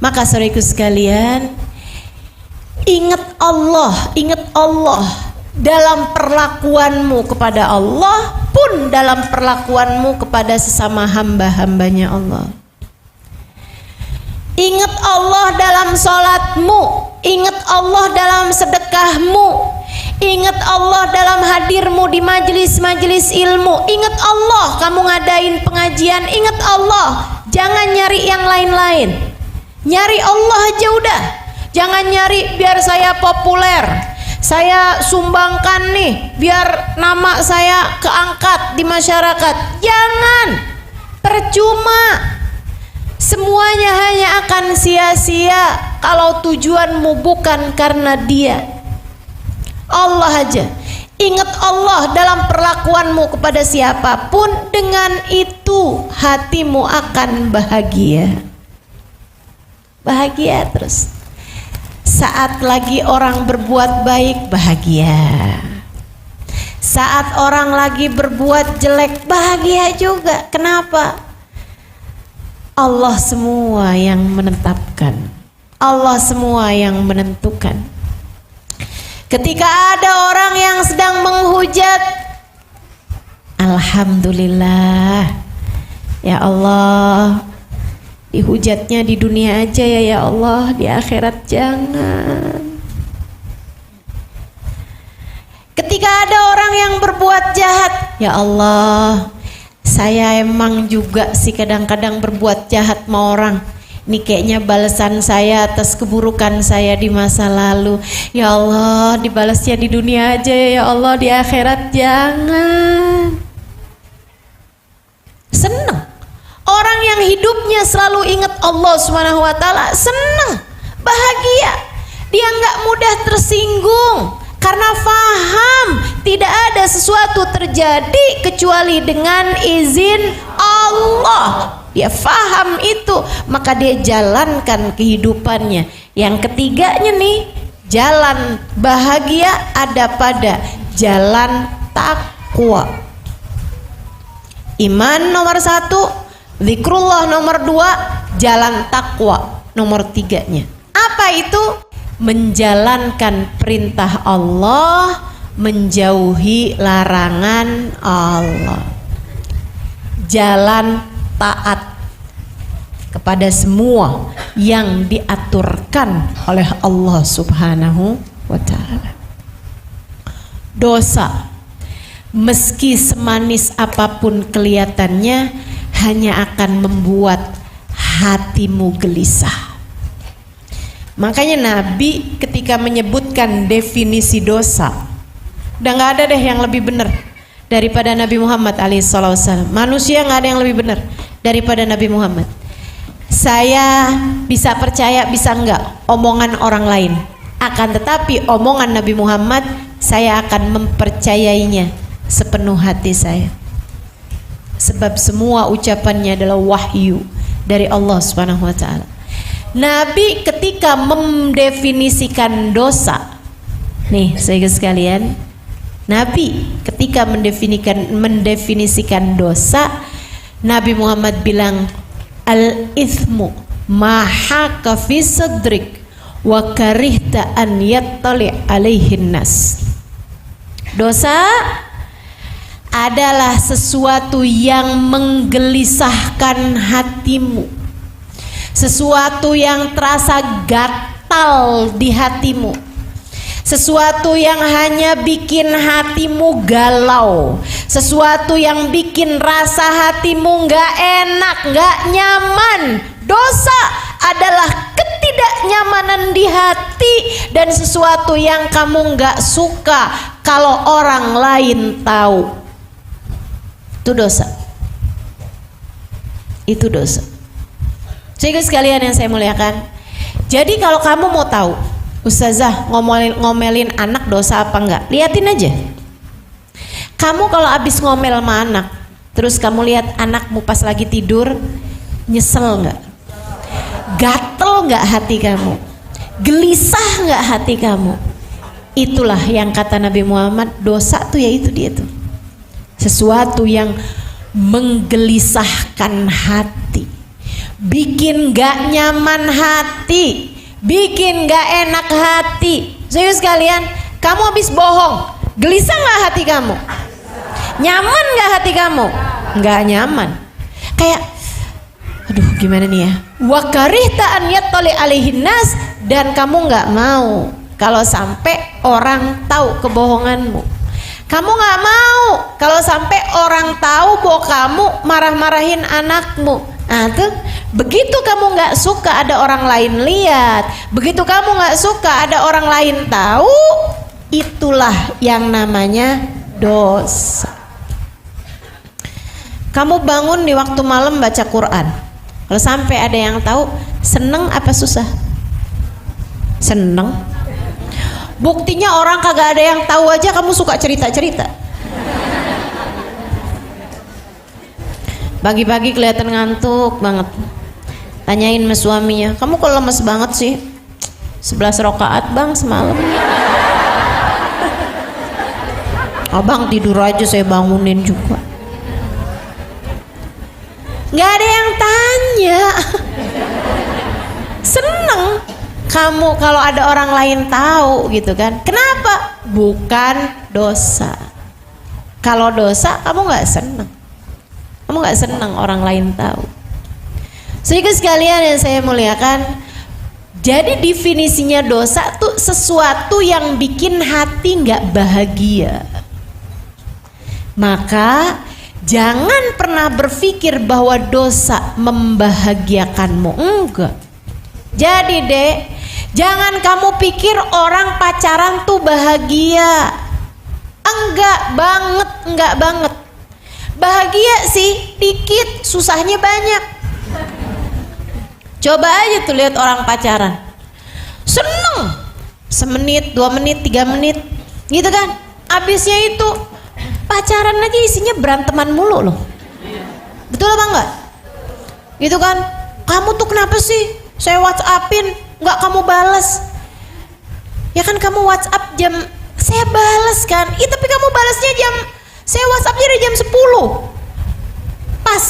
Maka saudaraku sekalian, ingat Allah dalam perlakuanmu kepada Allah pun dalam perlakuanmu kepada sesama hamba-hambanya Allah. Ingat Allah dalam sholatmu, ingat Allah dalam sedekahmu, ingat Allah dalam hadirmu di majelis-majelis ilmu. Ingat Allah kamu ngadain pengajian, ingat Allah. Jangan nyari yang lain-lain, nyari Allah aja udah. Jangan nyari biar saya populer, saya sumbangkan nih biar nama saya keangkat di masyarakat. Jangan, percuma. Semuanya hanya akan sia-sia kalau tujuanmu bukan karena Dia. Allah aja. Ingat Allah dalam perlakuanmu kepada siapapun, dengan itu hatimu akan bahagia. Bahagia terus. Saat lagi orang berbuat baik, bahagia. Saat orang lagi berbuat jelek, bahagia juga. Kenapa? Allah semua yang menetapkan, Allah semua yang menentukan. Ketika ada orang yang sedang menghujat, alhamdulillah, ya Allah, dihujatnya di dunia aja ya Allah, di akhirat jangan. Ketika ada orang yang berbuat jahat, ya Allah, saya emang juga sih kadang-kadang berbuat jahat sama orang. Ini kayaknya balasan saya atas keburukan saya di masa lalu. Ya Allah, dibalasnya di dunia aja ya Allah, di akhirat jangan. Senang. Orang yang hidupnya selalu ingat Allah Subhanahu wa taala senang, bahagia. Dia nggak mudah tersinggung karena faham tidak ada sesuatu terjadi kecuali dengan izin Allah. Dia faham itu, maka dia jalankan kehidupannya. Yang ketiganya nih, jalan bahagia ada pada jalan takwa. Iman nomor 1, zikrullah nomor 2, jalan takwa nomor 3-nya. Apa itu? Menjalankan perintah Allah, menjauhi larangan Allah. Jalan taat kepada semua yang diaturkan oleh Allah Subhanahu wa ta'ala. Dosa, meski semanis apapun kelihatannya, hanya akan membuat hatimu gelisah. Makanya Nabi ketika menyebutkan definisi dosa, udah gak ada deh yang lebih benar daripada Nabi Muhammad alaihissalam. Manusia gak ada yang lebih benar daripada Nabi Muhammad. Saya bisa percaya bisa enggak omongan orang lain, akan tetapi omongan Nabi Muhammad saya akan mempercayainya sepenuh hati saya, sebab semua ucapannya adalah wahyu dari Allah Subhanahu wa ta'ala. Nabi ketika mendefinisikan dosa, nih saudara sekalian, Nabi ketika mendefinisikan dosa, Nabi Muhammad bilang al-ithmu ma haka fi sadrik wa karihta an yattali alaihin nas. Dosa adalah sesuatu yang menggelisahkan hatimu, sesuatu yang terasa gatal di hatimu, sesuatu yang hanya bikin hatimu galau, sesuatu yang bikin rasa hatimu gak enak, gak nyaman. Dosa adalah ketidaknyamanan di hati dan sesuatu yang kamu gak suka kalau orang lain tahu. Itu dosa. Itu dosa. Jadi sekalian yang saya muliakan, jadi kalau kamu mau tahu Ustazah ngomelin anak dosa apa enggak, liatin aja. Kamu kalau abis ngomel sama anak, terus kamu lihat anakmu pas lagi tidur, nyesel enggak? Gatel enggak hati kamu? Gelisah enggak hati kamu? Itulah yang kata Nabi Muhammad, dosa tuh ya itu dia tuh. Sesuatu yang menggelisahkan hati, bikin gak nyaman hati, bikin gak enak hati. Serius kalian, kamu habis bohong, gelisah gak hati kamu? Nyaman gak hati kamu? Gak nyaman. Kayak aduh gimana nih ya, wa karihta an yattali alaihin nas, dan kamu gak mau kalau sampai orang tahu kebohonganmu. Kamu gak mau kalau sampai orang tahu bahwa kamu marah-marahin anakmu. Nah tuh, begitu kamu gak suka ada orang lain lihat, begitu kamu gak suka ada orang lain tahu, itulah yang namanya dosa. Kamu bangun di waktu malam baca Quran, kalau sampai ada yang tahu, seneng apa susah? Seneng. Buktinya orang kagak ada yang tahu aja kamu suka cerita-cerita. Pagi-pagi kelihatan ngantuk banget. Tanyain sama suaminya, kamu kok lemes banget sih? 11 rakaat bang semalam. Abang tidur aja, saya bangunin juga. Gak ada yang tanya. Seneng kamu kalau ada orang lain tahu gitu kan. Kenapa? Bukan dosa. Kalau dosa kamu gak seneng. Kamu gak seneng orang lain tahu. Sehingga sekalian yang saya muliakan, jadi definisinya dosa tuh sesuatu yang bikin hati gak bahagia. Maka jangan pernah berpikir bahwa dosa membahagiakanmu. Enggak. Jadi dek, jangan kamu pikir orang pacaran tuh bahagia. Enggak banget, enggak banget. Bahagia sih dikit, susahnya banyak. Coba aja tuh lihat orang pacaran, seneng semenit, 2 menit, 3 menit gitu kan. Abisnya itu pacaran aja isinya beranteman mulu loh. Betul apa enggak? Gitu kan. Kamu tuh kenapa sih? Saya WhatsAppin enggak kamu balas. Ya kan kamu WhatsApp jam, saya balas kan. Ih tapi kamu balasnya jam, saya WhatsAppnya dari jam 10 pas.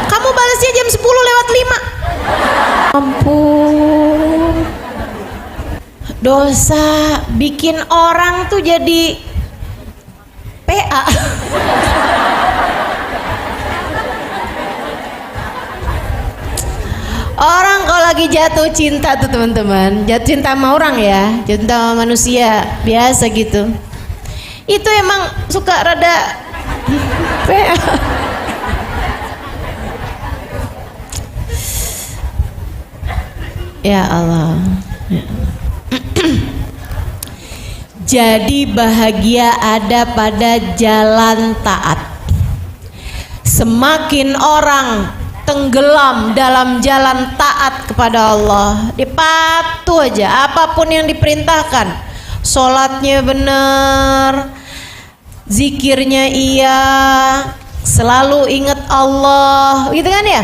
Kamu balasnya jam 10 lewat 5. Ampun. Dosa bikin orang tuh jadi PA. Orang kalau lagi jatuh cinta tuh teman-teman, jatuh cinta sama orang ya, jatuh cinta sama manusia, biasa gitu. Itu emang suka rada PA. Ya Allah. Jadi bahagia ada pada jalan taat. Semakin orang tenggelam dalam jalan taat kepada Allah, dia patuh aja apapun yang diperintahkan. Sholatnya benar, zikirnya iya, selalu ingat Allah, gitu kan ya.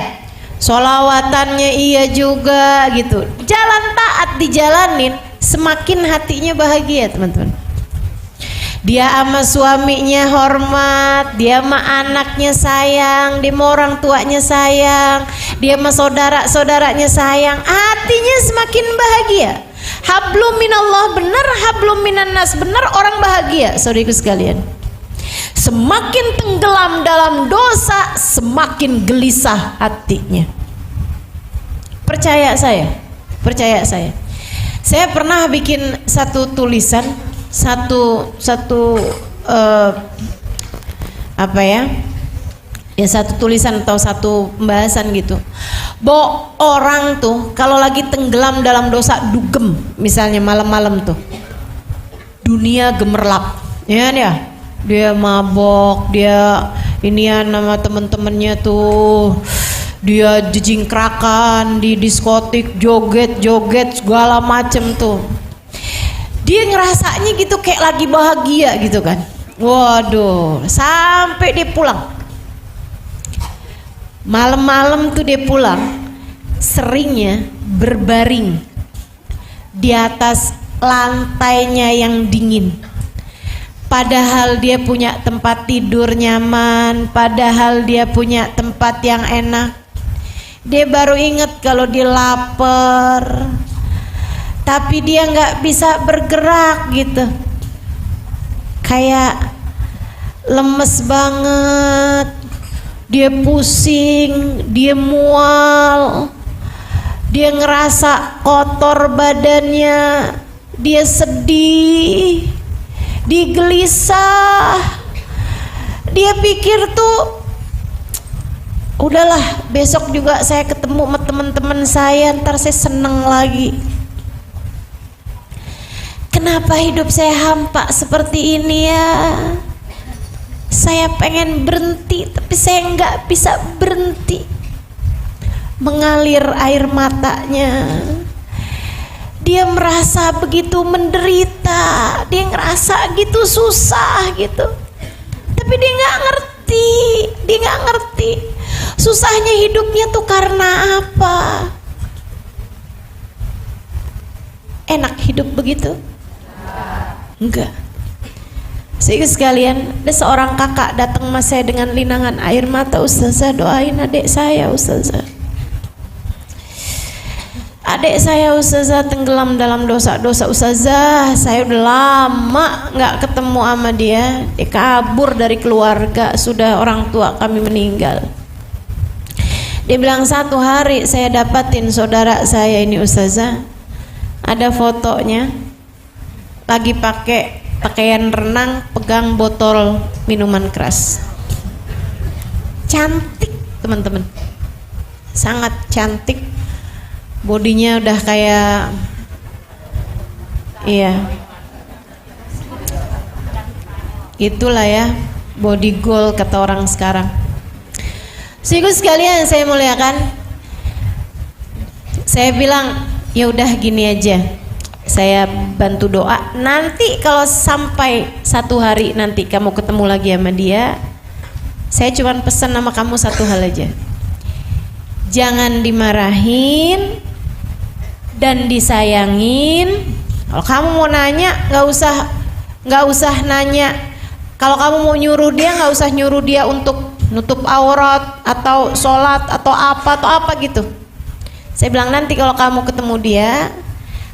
Sholawatannya iya juga gitu. Jalan taat dijalanin, semakin hatinya bahagia teman-teman. Dia sama suaminya hormat, dia sama anaknya sayang, dia sama orang tuanya sayang, dia sama saudara-saudaranya sayang, hatinya semakin bahagia. Hablum minallah benar, hablum minan nas benar, orang bahagia. Saudaraku sekalian, semakin tenggelam dalam dosa, semakin gelisah hatinya. Percaya saya, percaya saya. Saya pernah bikin satu tulisan, satu tulisan atau satu pembahasan gitu. Bahwa orang tuh kalau lagi tenggelam dalam dosa, dugem, misalnya malam-malam tuh, dunia gemerlap, ya kan ya. Dia mabok, dia inian sama temen-temennya tuh, dia jejingkrakan di diskotik, joget-joget segala macem tuh. Dia ngerasanya gitu kayak lagi bahagia gitu kan. Waduh, sampai dia pulang. Malam-malam tuh dia pulang, seringnya berbaring di atas lantainya yang dingin. Padahal dia punya tempat tidur nyaman, padahal dia punya tempat yang enak. Dia baru ingat kalau dia lapar, tapi dia nggak bisa bergerak gitu, kayak lemes banget, dia pusing, dia mual, dia ngerasa kotor badannya, dia sedih, dia gelisah, dia pikir tuh udahlah, besok juga saya ketemu sama teman-teman saya, ntar saya seneng lagi. Kenapa hidup saya hampa seperti ini ya? Saya pengen berhenti, tapi saya nggak bisa berhenti. Mengalir air matanya. Dia merasa begitu menderita, dia ngerasa gitu susah gitu. Tapi dia nggak ngerti. Susahnya hidupnya tuh karena apa? Enak hidup begitu? Enggak. Sehingga sekalian, ada seorang kakak datang sama saya dengan linangan air mata. Ustazah, doain adik saya Ustazah. Adik saya Ustazah tenggelam dalam dosa-dosa Ustazah. Saya udah lama gak ketemu sama dia. Dia kabur dari keluarga, sudah orang tua kami meninggal. Dia bilang, satu hari saya dapatin saudara saya ini Ustazah, ada fotonya lagi pakai pakaian renang, pegang botol minuman keras. Cantik teman-teman, sangat cantik. Bodinya udah kayak, iya, itulah ya, body goal kata orang sekarang. Sehingga sekalian saya muliakan, saya bilang ya udah gini aja, saya bantu doa. Nanti kalau sampai satu hari nanti kamu ketemu lagi sama dia, saya cuma pesan sama kamu satu hal aja, jangan dimarahin dan disayangin. Kalau kamu mau nanya nggak usah nanya. Kalau kamu mau nyuruh dia, nggak usah nyuruh dia untuk nutup aurat atau sholat atau apa gitu. Saya bilang nanti kalau kamu ketemu dia,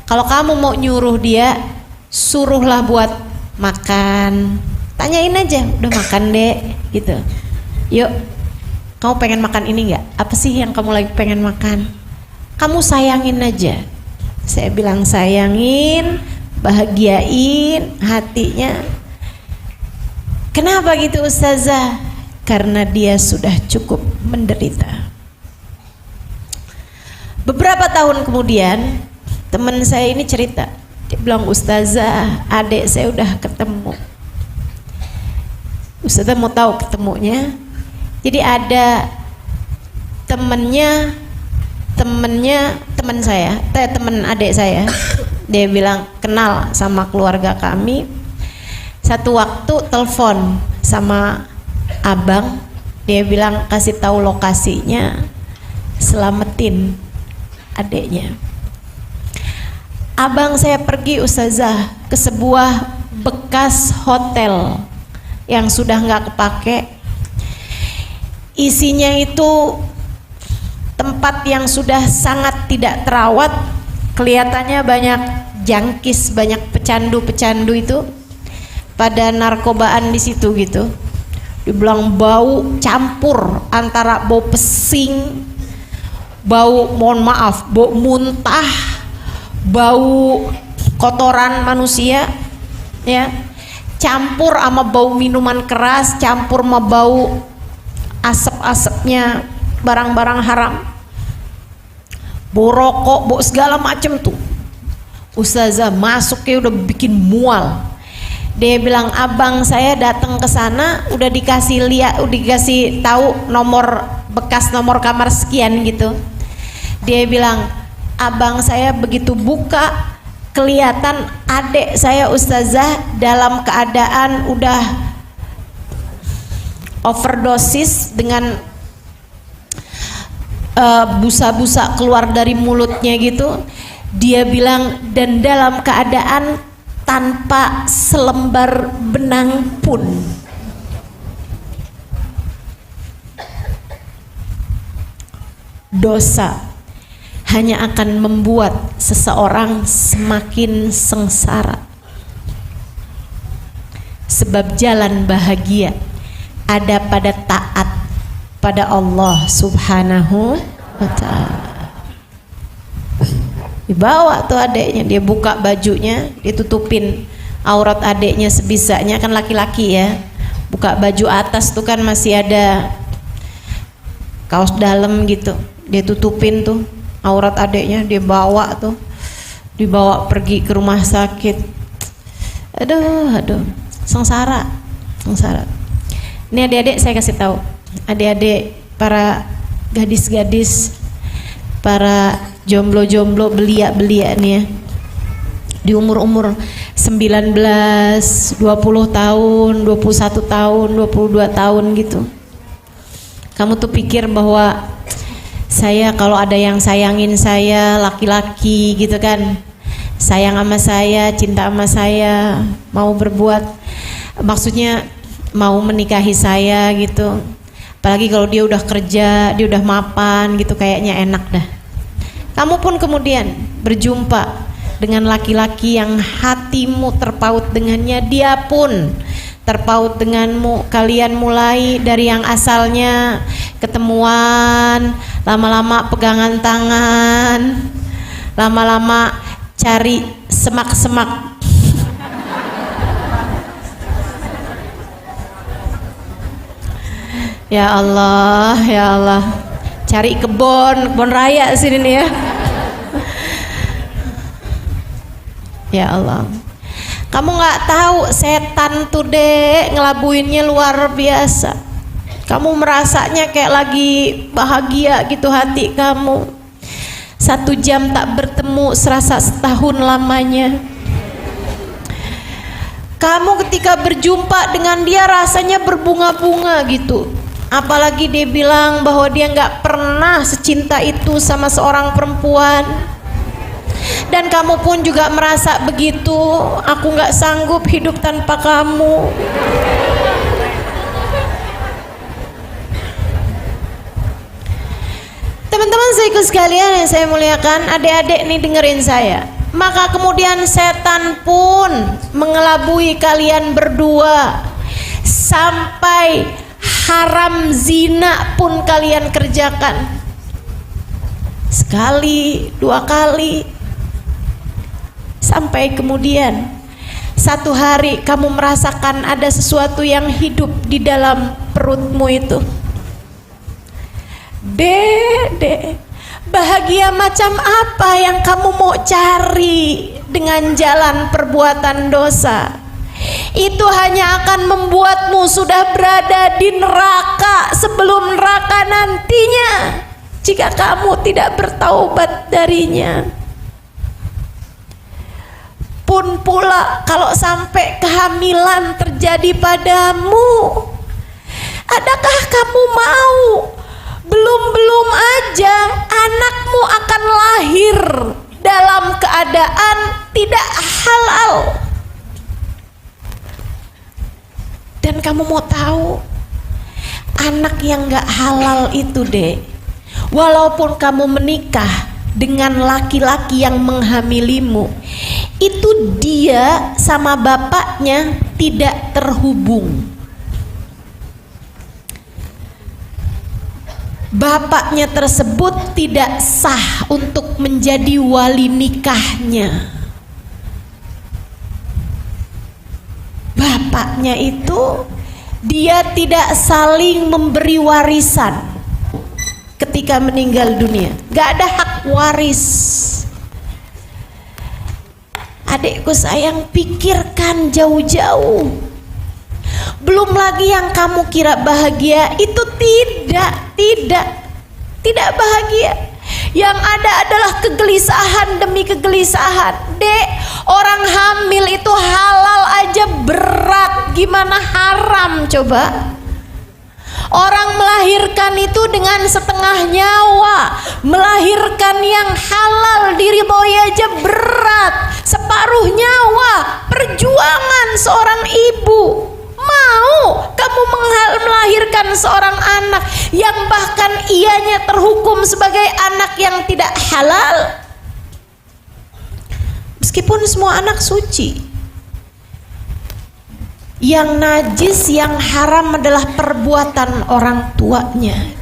kalau kamu mau nyuruh dia, suruhlah buat makan. Tanyain aja, udah makan dek gitu. Yuk, kamu pengen makan ini nggak? Apa sih yang kamu lagi pengen makan? Kamu sayangin aja. Saya bilang sayangin, bahagiain hatinya. Kenapa gitu Ustazah? Karena dia sudah cukup menderita. Beberapa tahun kemudian teman saya ini cerita, dia bilang, Ustazah, adik saya udah ketemu. Ustazah mau tahu ketemunya? Jadi ada teman adik saya, dia bilang kenal sama keluarga kami. Satu waktu telepon sama abang, dia bilang kasih tahu lokasinya, selamatin adiknya. Abang saya pergi Ustazah ke sebuah bekas hotel yang sudah nggak kepake. Isinya itu tempat yang sudah sangat tidak terawat, kelihatannya banyak jangkis, banyak pecandu itu pada narkobaan di situ gitu. Dibilang bau campur antara bau pesing, bau bau muntah, bau kotoran manusia ya, campur sama bau minuman keras, campur sama bau asap-asapnya barang-barang haram, bau rokok, bau segala macam tuh. Ustazah masuknya udah bikin mual. Dia bilang abang saya datang ke sana udah dikasih tahu bekas nomor kamar sekian gitu. Dia bilang abang saya begitu buka, kelihatan adik saya Ustazah dalam keadaan udah overdosis dengan busa-busa keluar dari mulutnya gitu. Dia bilang dan dalam keadaan tanpa selembar benang pun. dosa hanya akan membuat seseorang semakin sengsara. Sebab jalan bahagia ada pada taat pada Allah Subhanahu wa ta'ala. Dibawa tuh adeknya, dia buka bajunya, ditutupin aurat adeknya sebisanya, kan laki-laki ya. Buka baju atas tuh kan masih ada kaos dalam gitu, dia tutupin tuh aurat adeknya, dia bawa tuh, dibawa pergi ke rumah sakit. Aduh, sengsara. Ini adik-adik saya kasih tahu, adik-adik para gadis-gadis, para jomblo-jomblo belia-belia nih ya, di umur-umur 19, 20 tahun, 21 tahun, 22 tahun gitu. Kamu tuh pikir bahwa saya kalau ada yang sayangin saya, laki-laki gitu kan, sayang sama saya, cinta sama saya, mau berbuat, maksudnya mau menikahi saya gitu. Apalagi kalau dia udah kerja, dia udah mapan gitu, kayaknya enak dah. Kamu pun kemudian berjumpa dengan laki-laki yang hatimu terpaut dengannya, dia pun terpaut denganmu. Kalian mulai dari yang asalnya ketemuan, lama-lama pegangan tangan, lama-lama cari semak-semak. Ya Allah, ya Allah, cari kebun raya sini nih ya. Ya Allah, kamu nggak tahu setan tuh dek ngelabuinnya luar biasa. Kamu merasanya kayak lagi bahagia gitu hati kamu. 1 jam tak bertemu serasa setahun lamanya. Kamu ketika berjumpa dengan dia rasanya berbunga-bunga gitu. Apalagi dia bilang bahwa dia nggak pernah secinta itu sama seorang perempuan. Dan kamu pun juga merasa begitu. Aku nggak sanggup hidup tanpa kamu. Teman-teman saudaraku sekalian yang saya muliakan, adik-adik nih dengerin saya. Maka kemudian setan pun mengelabui kalian berdua sampai haram zina pun kalian kerjakan. Sekali, 2 kali, sampai kemudian satu hari kamu merasakan ada sesuatu yang hidup di dalam perutmu itu. Dek, bahagia macam apa yang kamu mau cari dengan jalan perbuatan dosa? Itu hanya akan membuatmu sudah berada di neraka sebelum neraka nantinya jika kamu tidak bertaubat darinya. Pun pula kalau sampai kehamilan terjadi padamu, adakah kamu mau belum aja anakmu akan lahir dalam keadaan tidak halal? Dan kamu mau tahu, anak yang gak halal itu deh, walaupun kamu menikah dengan laki-laki yang menghamilimu, itu dia sama bapaknya tidak terhubung. Bapaknya tersebut tidak sah untuk menjadi wali nikahnya. Bapaknya itu dia tidak saling memberi warisan ketika meninggal dunia, gak ada hak waris. Adikku sayang, pikirkan jauh-jauh. Belum lagi yang kamu kira bahagia itu tidak bahagia. Yang ada adalah kegelisahan demi kegelisahan. Dek, orang hamil itu halal aja berat, gimana haram coba? Orang melahirkan itu dengan setengah nyawa, melahirkan yang halal diridhoi aja berat, separuh nyawa, perjuangan seorang ibu. mau kamu melahirkan seorang anak yang bahkan ianya terhukum sebagai anak yang tidak halal? Meskipun semua anak suci, yang najis, yang haram adalah perbuatan orang tuanya.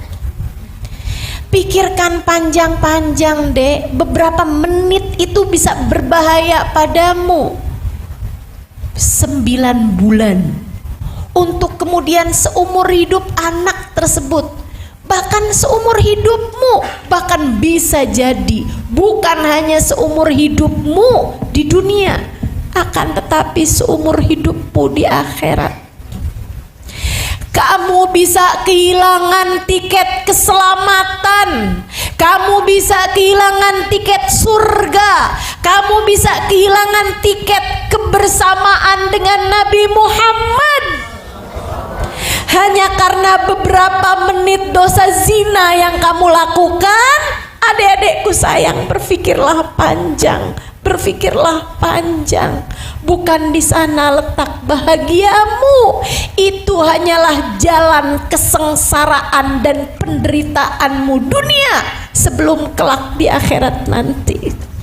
Pikirkan panjang-panjang, Dek. Beberapa menit itu bisa berbahaya padamu. 9 bulan untuk kemudian seumur hidup anak tersebut, bahkan seumur hidupmu, bahkan bisa jadi bukan hanya seumur hidupmu di dunia, akan tetapi seumur hidupmu di akhirat. Kamu bisa kehilangan tiket keselamatan, kamu bisa kehilangan tiket surga, kamu bisa kehilangan tiket kebersamaan dengan Nabi Muhammad hanya karena beberapa menit dosa zina yang kamu lakukan. Adik-adikku sayang, berpikirlah panjang, berpikirlah panjang. Bukan di sana letak bahagiamu. Itu hanyalah jalan kesengsaraan dan penderitaanmu dunia sebelum kelak di akhirat nanti.